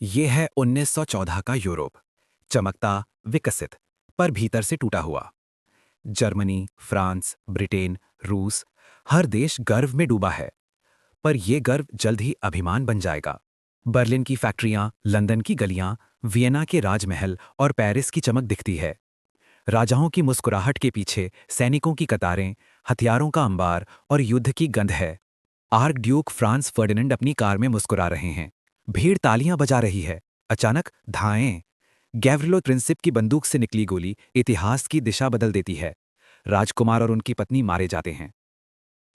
ये है 1914 का यूरोप। चमकता, विकसित, पर भीतर से टूटा हुआ। जर्मनी, फ्रांस, ब्रिटेन, रूस, हर देश गर्व में डूबा है। पर यह गर्व जल्द ही अभिमान बन जाएगा। बर्लिन की फैक्ट्रियां, लंदन की गलियां, वियना के राजमहल और पेरिस की चमक दिखती है। राजाओं की मुस्कुराहट के पीछे सैनिकों की कतारें, हथियारों का अंबार और युद्ध की गंध है। आर्क ड्यूक फ्रांस फर्डिनेंड अपनी कार में मुस्कुरा रहे हैं। भीड़ तालियां बजा रही है। अचानक धाएं। गैव्रिलो प्रिंसिप की बंदूक से निकली गोली इतिहास की दिशा बदल देती है। राजकुमार और उनकी पत्नी मारे जाते हैं।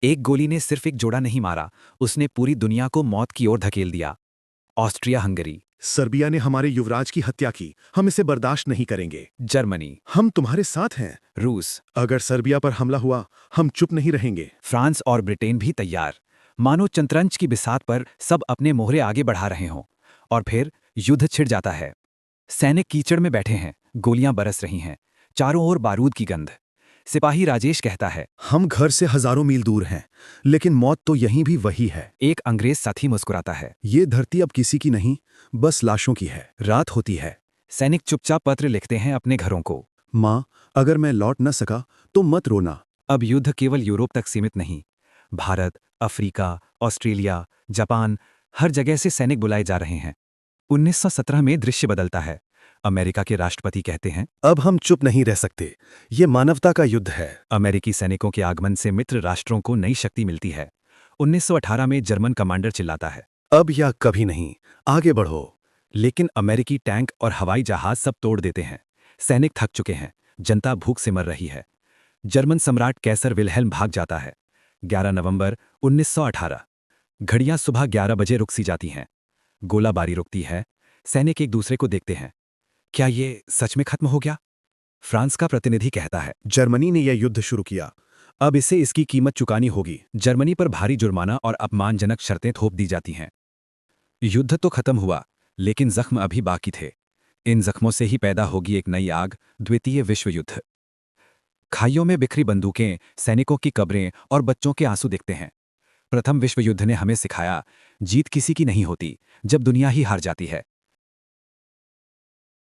एक गोली ने सिर्फ एक जोड़ा नहीं मारा, उसने पूरी दुनिया को मौत की ओर धकेल दिया। Austria Hungary. सर्बिया ने हमारे युवराज की हत्या की। हम इसे बर्दाश्त नहीं करेंगे। जर्मनी। हम तुम्हारे साथ हैं। रूस। अगर सर्बिया पर हमला हुआ, हम चुप नहीं रहेंगे। फ्रांस और ब्रिटेन भी तैयार। मानो चंतरंज की बिसात पर सब अपने मोहरे आगे बढ़ा रहे हों। और फिर युद्ध छिड़ जाता है। सैनिक कीचड़ में बैठे हैं, गोलियां बरस रही हैं, चारों ओर बारूद की गंध। सिपाही राजेश कहता है, हम घर से हजारों मील दूर हैं, लेकिन मौत तो यहीं भी वही है। एक अंग्रेज साथी मुस्कुराता है। ये धरती अब किसी की नहीं, बस लाशों की है। रात होती है। सैनिक चुपचाप पत्र लिखते हैं अपने घरों को। माँ, अगर मैं लौट न सका तो मत रोना। अब युद्ध केवल यूरोप तक सीमित नहीं। भारत, अफ्रीका, ऑस्ट्रेलिया, जापान, हर जगह से सैनिक बुलाए जा रहे हैं। 1917 में दृश्य बदलता है। अमेरिका के राष्ट्रपति कहते हैं, अब हम चुप नहीं रह सकते। ये मानवता का युद्ध है। अमेरिकी सैनिकों के आगमन से मित्र राष्ट्रों को नई शक्ति मिलती है। 1918 में जर्मन कमांडर चिल्लाता है, अब या कभी नहीं, आगे बढ़ो। लेकिन अमेरिकी टैंक और हवाई जहाज सब तोड़ देते हैं। सैनिक थक चुके हैं, जनता भूख से मर रही है। जर्मन सम्राट कैसर विल्हेल्म भाग जाता है। 11 नवंबर 1918। घड़ियां सुबह 11 बजे रुक सी जाती हैं। गोलाबारी रुकती है। सैनिक एक दूसरे को देखते हैं। क्या ये सच में खत्म हो गया? फ्रांस का प्रतिनिधि कहता है, जर्मनी ने यह युद्ध शुरू किया। अब इसे इसकी कीमत चुकानी होगी। जर्मनी पर भारी जुर्माना और अपमानजनक शर्तें थोप दी जाती हैं। युद्ध तो खत्म हुआ, लेकिन जख्म अभी बाकी थे। इन जख्मों से ही पैदा होगी एक नई आग, द्वितीय विश्व युद्ध। खाइयों में बिखरी बंदूकें, सैनिकों की कब्रें और बच्चों के आंसू दिखते हैं। प्रथम विश्व युद्ध ने हमें सिखाया, जीत किसी की नहीं होती जब दुनिया ही हार जाती है।